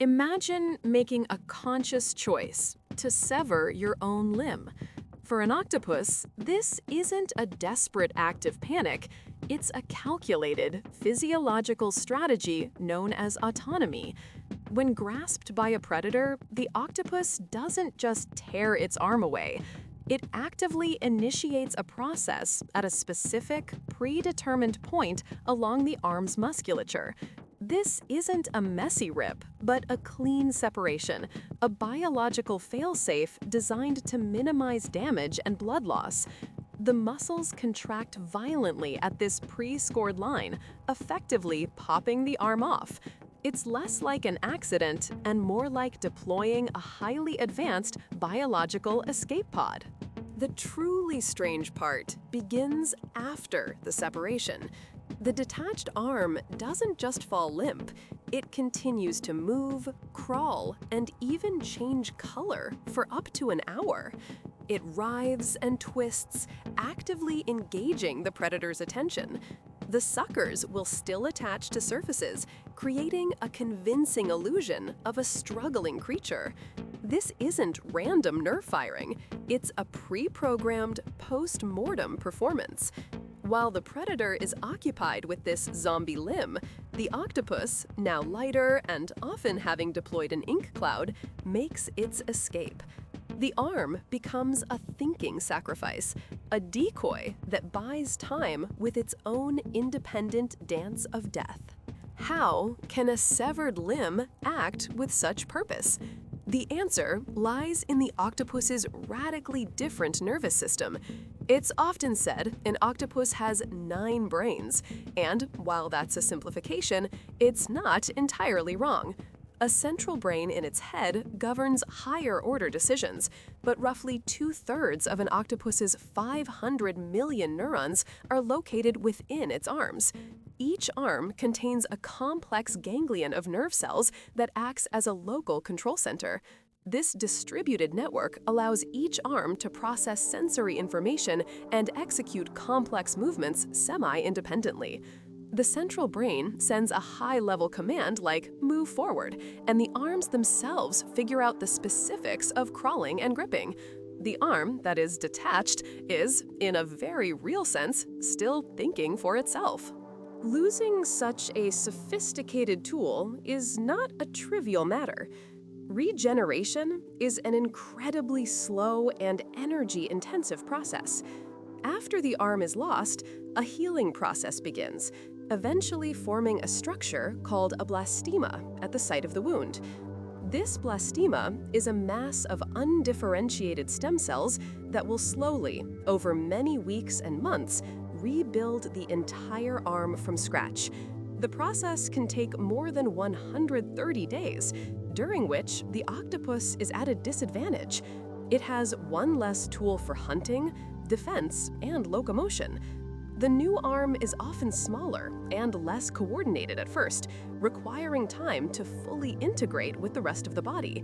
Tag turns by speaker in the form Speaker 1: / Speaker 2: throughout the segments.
Speaker 1: Imagine making a conscious choice to sever your own limb. For an octopus, this isn't a desperate act of panic, it's a calculated, physiological strategy known as autonomy. When grasped by a predator, the octopus doesn't just tear its arm away. It actively initiates a process at a specific, predetermined point along the arm's musculature. This isn't a messy rip, but a clean separation, a biological failsafe designed to minimize damage and blood loss. The muscles contract violently at this pre-scored line, effectively popping the arm off. It's less like an accident and more like deploying a highly advanced biological escape pod. The truly strange part begins after the separation. The detached arm doesn't just fall limp, it continues to move, crawl, and even change color for up to an hour. It writhes and twists, actively engaging the predator's attention. The suckers will still attach to surfaces, creating a convincing illusion of a struggling creature. This isn't random nerve firing, it's a pre-programmed post-mortem performance. While the predator is occupied with this zombie limb, the octopus, now lighter and often having deployed an ink cloud, makes its escape. The arm becomes a thinking sacrifice, a decoy that buys time with its own independent dance of death. How can a severed limb act with such purpose? The answer lies in the octopus's radically different nervous system. It's often said an octopus has 9 brains, and while that's a simplification, it's not entirely wrong. A central brain in its head governs higher-order decisions, but roughly 2/3 of an octopus's 500 million neurons are located within its arms. Each arm contains a complex ganglion of nerve cells that acts as a local control center. This distributed network allows each arm to process sensory information and execute complex movements semi-independently. The central brain sends a high-level command like "move forward," and the arms themselves figure out the specifics of crawling and gripping. The arm that is detached is, in a very real sense, still thinking for itself. Losing such a sophisticated tool is not a trivial matter. Regeneration is an incredibly slow and energy-intensive process. After the arm is lost, a healing process begins, eventually forming a structure called a blastema at the site of the wound. This blastema is a mass of undifferentiated stem cells that will slowly, over many weeks and months, rebuild the entire arm from scratch. The process can take more than 130 days, during which the octopus is at a disadvantage. It has one less tool for hunting, defense, and locomotion. The new arm is often smaller and less coordinated at first, requiring time to fully integrate with the rest of the body.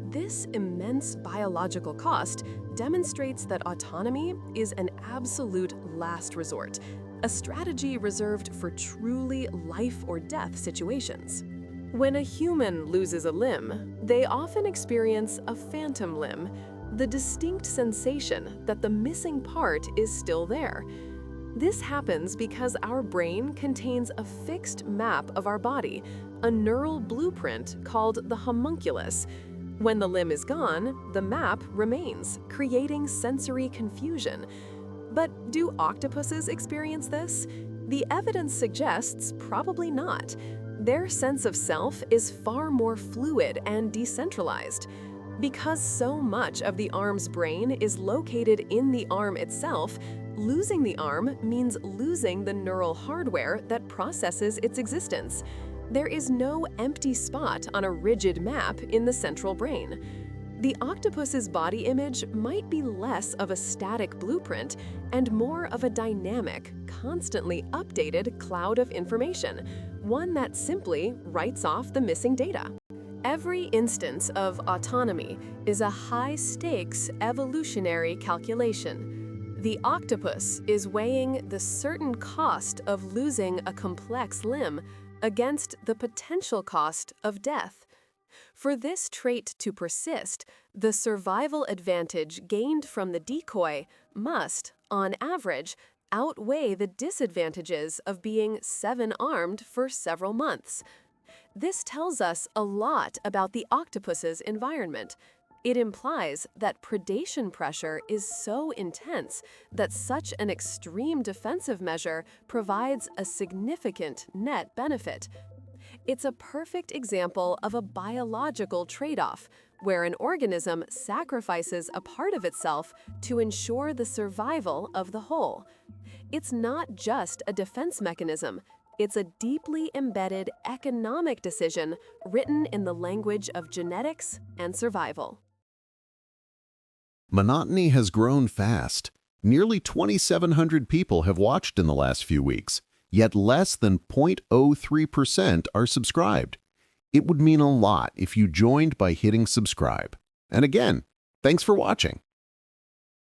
Speaker 1: This immense biological cost demonstrates that autonomy is an absolute last resort, a strategy reserved for truly life-or-death situations. When a human loses a limb, they often experience a phantom limb, the distinct sensation that the missing part is still there. This happens because our brain contains a fixed map of our body, a neural blueprint called the homunculus. When the limb is gone, the map remains, creating sensory confusion. But do octopuses experience this? The evidence suggests probably not. Their sense of self is far more fluid and decentralized. Because so much of the arm's brain is located in the arm itself, losing the arm means losing the neural hardware that processes its existence. There is no empty spot on a rigid map in the central brain. The octopus's body image might be less of a static blueprint and more of a dynamic, constantly updated cloud of information, one that simply writes off the missing data. Every instance of autonomy is a high-stakes evolutionary calculation. The octopus is weighing the certain cost of losing a complex limb against the potential cost of death. For this trait to persist, the survival advantage gained from the decoy must, on average, outweigh the disadvantages of being seven-armed for several months. This tells us a lot about the octopus's environment. It implies that predation pressure is so intense that such an extreme defensive measure provides a significant net benefit. It's a perfect example of a biological trade-off, where an organism sacrifices a part of itself to ensure the survival of the whole. It's not just a defense mechanism, it's a deeply embedded economic decision written in the language of genetics and survival.
Speaker 2: Monotony has grown fast. Nearly 2,700 people have watched in the last few weeks, yet less than 0.03% are subscribed. It would mean a lot if you joined by hitting subscribe. And again, thanks for watching.